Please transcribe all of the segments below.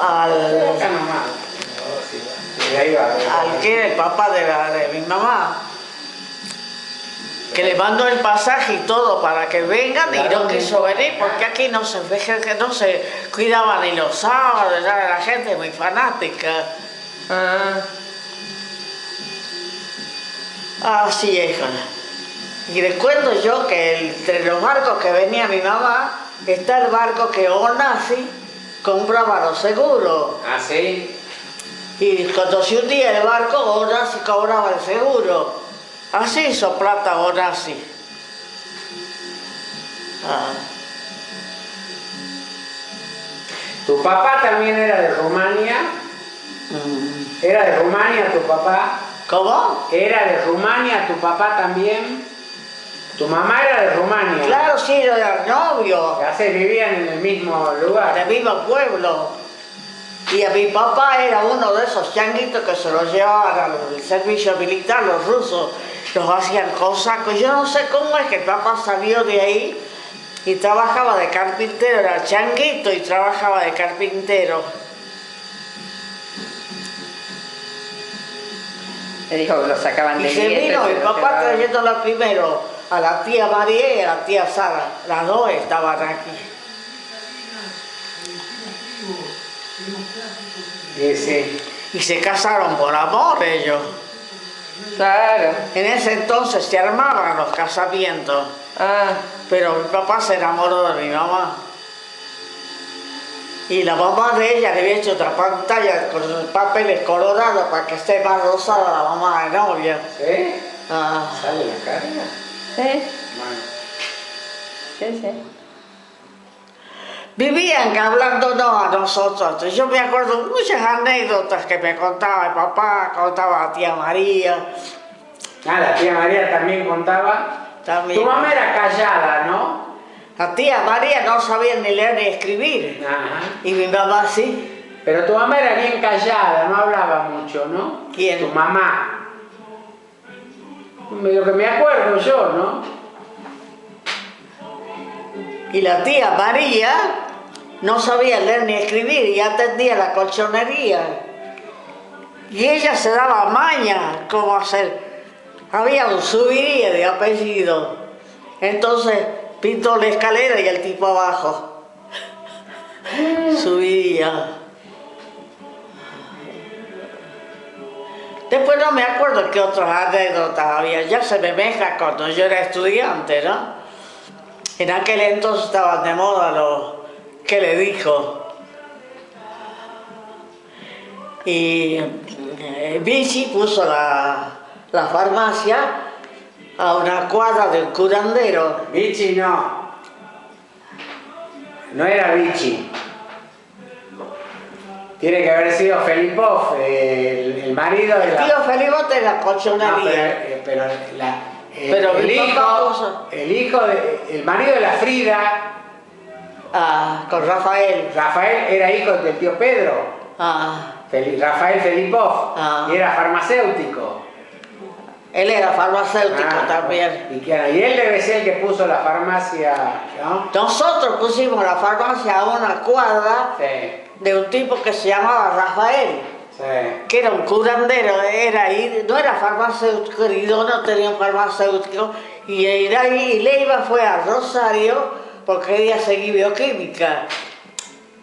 al que era el papá de mi mamá, que le mandó el pasaje y todo para que vengan y no quiso venir porque aquí no se cuidaban ni los sábados, ya la gente es muy fanática. Así es. Y les cuento yo que entre los barcos que venía mi mamá está el barco que Onassis compraba los seguros. ¿Ah, sí? Y cuando se hundía el barco, Onassis cobraba el seguro. Así hizo plata Onassis. ¿Tu papá también era de Rumania? ¿Era de Rumania tu papá? ¿Cómo? ¿Era de Rumania tu papá también? ¿Tu mamá era de Rumania? Claro, sí, era novio. Ya se vivían en el mismo lugar. En el mismo pueblo. Y a mi papá era uno de esos changuitos que se los llevaban al servicio militar, los rusos. Los hacían cosacos. Yo no sé cómo es que el papá salió de ahí y trabajaba de carpintero. Era changuito y trabajaba de carpintero. Me dijo que lo sacaban de y se vino mi papá trayéndola primero a la tía María y a la tía Sara. Las dos estaban aquí. Sí. Y se casaron por amor ellos. Claro. En ese entonces se armaban los casamientos. Pero mi papá se enamoró de mi mamá. Y la mamá de ella le había hecho otra pantalla con papeles colorados para que esté más rosada la mamá de novia. ¿Sí? ¿Sale la cara? Sí. Bueno. Sí. Vivían hablándonos a nosotros. Yo me acuerdo muchas anécdotas que me contaba el papá, contaba la tía María. La tía María también contaba. También. Tu mamá era callada, ¿no? La tía María no sabía ni leer ni escribir. Ajá. Y mi mamá sí. Pero tu mamá era bien callada, no hablaba mucho, ¿no? ¿Quién? Tu mamá. Lo que me acuerdo yo, ¿no? Y la tía María no sabía leer ni escribir y atendía la colchonería. Y ella se daba maña cómo hacer. Había un subiría de apellido. Entonces pintó la escalera y el tipo abajo. Subía. Después no me acuerdo qué otras anécdotas había. Ya se me mezcla cuando yo era estudiante, ¿no? En aquel entonces estaban de moda los ¿qué le dijo? Y Vichy puso la farmacia a una cuadra del curandero. Vichy no. No era Vichy. Tiene que haber sido Felipov, el marido de la... El tío Felipov de la colchonería. No, pero el marido de la Frida... con Rafael. Rafael era hijo del tío Pedro. Rafael Felipov. Y era farmacéutico. Él era farmacéutico también. Y él debe ser el que puso la farmacia, ¿no? Nosotros pusimos la farmacia a una cuadra de un tipo que se llamaba Rafael. Que era un curandero, no era farmacéutico, no tenía un farmacéutico. Y Leiva fue a Rosario porque quería seguir bioquímica.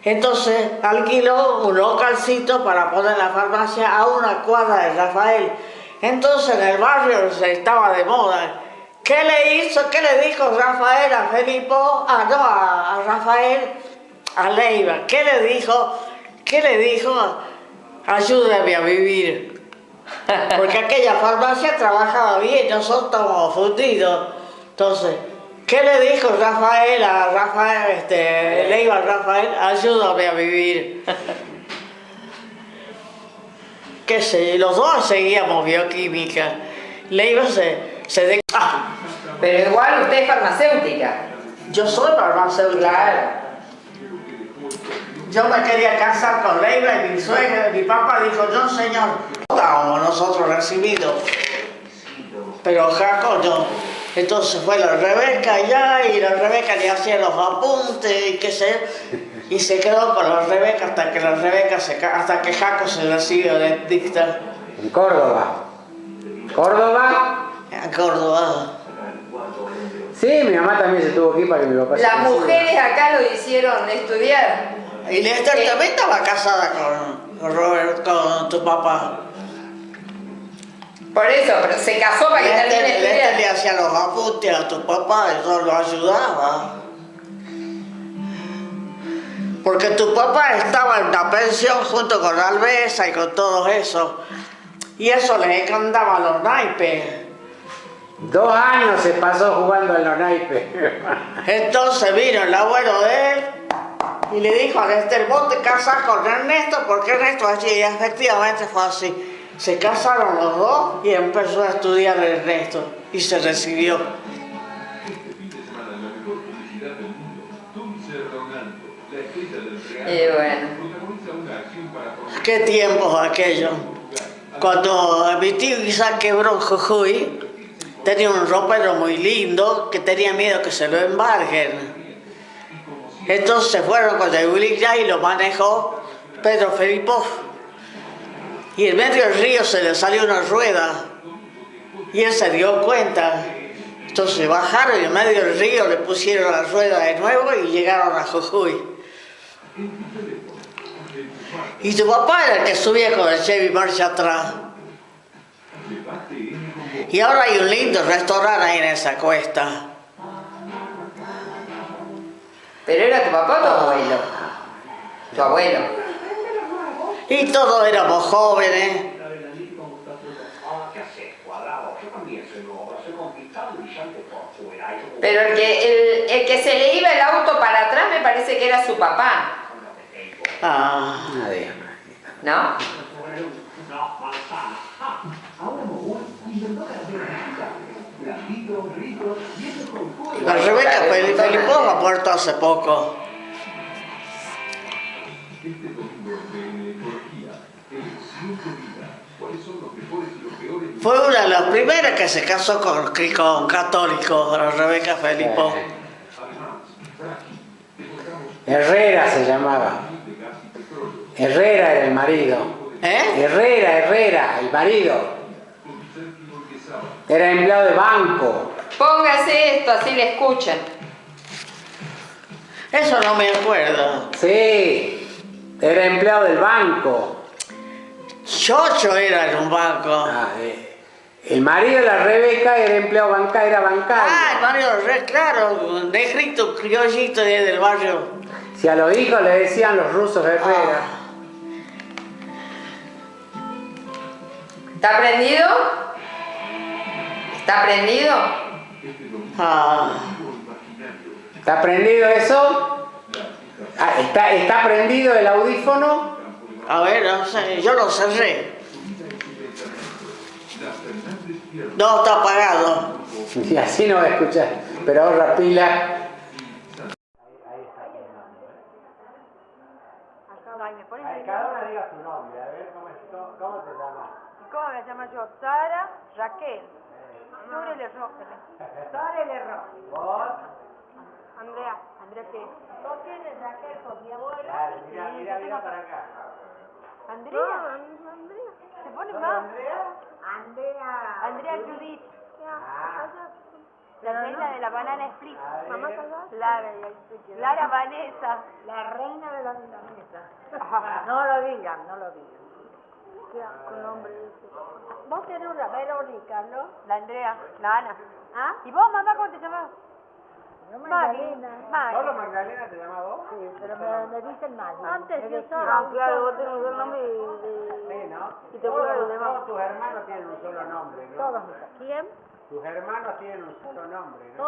Entonces alquiló un localcito para poner la farmacia a una cuadra de Rafael. Entonces en el barrio se estaba de moda. ¿Qué le dijo Rafael a Felipo? A Rafael, a Leiva. ¿Qué le dijo? Ayúdame a vivir. Porque aquella farmacia trabajaba bien, nosotros estábamos fundidos. Entonces, ¿qué le dijo Rafael a Rafael, Leiva a Rafael? Ayúdame a vivir. Qué sé, los dos seguíamos bioquímica. Leiva Pero igual usted es farmacéutica. Yo soy farmacéutica. Claro. Yo me quería casar con Leiva y mi suegra, mi papá dijo, no señor, no estábamos nosotros recibidos. Pero Jaco no. Entonces fue la Rebeca allá y la Rebeca le hacía los apuntes y qué sé. Y se quedó con la Rebeca hasta que Jaco se recibió de dentista. En Córdoba. ¿Córdoba? En Córdoba. Sí, mi mamá también se tuvo que ir para que mi papá se Las reciba. mujeres acá lo hicieron estudiar. Y Lester también estaba casada con Robert, con tu papá. Por eso, pero se casó para que termine de Lester le estudiar. hacía los apuntes a tu papá y todo lo ayudaba. Porque tu papá estaba en la pensión junto con Alvesa y con todo eso. Y eso les encantaba a los naipes. 2 años se pasó jugando en los naipes. Entonces vino el abuelo de él y le dijo a Lester, vos te casás con Ernesto porque Ernesto allí, y efectivamente fue así. Se casaron los dos y empezó a estudiar Ernesto y se recibió. Y bueno. Qué tiempos aquellos. Cuando mi tío Isaac quebró en Jujuy, tenía un ropero muy lindo que tenía miedo que se lo embarguen. Entonces se fueron con el Willy y lo manejó Pedro Felipov. Y en medio del río se le salió una rueda y él se dio cuenta. Entonces bajaron y en medio del río le pusieron la rueda de nuevo y llegaron a Jujuy. Y tu papá era el que subía con el Chevy marcha atrás. Y ahora hay un lindo restaurante ahí en esa cuesta. ¿Pero era tu papá o tu abuelo? Tu abuelo. Y todos éramos jóvenes. Pero el que se le iba el auto para atrás me parece que era su papá. Ah. Nadie. ¿No? La Rebeca Felipov ha muerto hace poco. Fue una de las primeras que se casó con católicos, la Rebeca Felipov. Herrera se llamaba. Herrera era el marido. Herrera, el marido. Era empleado de banco. Póngase esto, así le escuchan. Eso no me acuerdo. Sí, era empleado del banco. Chocho era en un banco. El marido de la Rebeca era empleado bancario. Ah, el marido, claro, negrito, criollito del barrio. Si a los hijos le decían los rusos Herrera. ¿Está prendido? ¿Está prendido? ¿Está prendido eso? ¿Está prendido el audífono? A ver, no sé, yo lo cerré. No, está apagado. Y así no va a escuchar, pero ahorra pila. Cada una diga su nombre, a ver cómo te llamas. ¿Cómo me llamo yo? Sara Raquel. Sara Lerro. Sara Lerro. ¿Vos? Andrea. ¿Andrea qué? ¿Vos tienes Raquel con mi abuela? Dale, mira para acá. ¿Andrea? Andrea. ¿Se pone más? ¿Andrea? Andrea Judith. Ah. La reina de la banana split. Mamá, Lara Vanessa. La reina de la milanesa. No lo digan, no lo digan. Con nombre ese. Vos tenés una Verónica, ¿no? La Andrea. La Ana. ¿Ah? ¿Y vos, mamá, cómo te llamás? No, Mari. Magdalena. ¿Solo Magdalena te llamas vos? Sí, pero me dicen Magdalena. Antes Me yo decían. estaba. Ah, claro, vos tenés un nombre Sí, ¿no? Y te acuerdas de los demás. Todos tus hermanos tienen un solo nombre, ¿no? Todos mis hermanos. ¿Quién? Tus hermanos tienen un solo nombre, ¿no?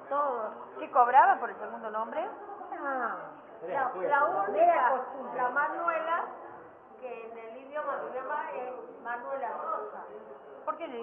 Todos. ¿Qué cobraba por el segundo nombre? Ah, Era juez, La ¿no? única, la Manuela, que en el idioma de mi mamá es Manuela Rosa. ¿Por qué en el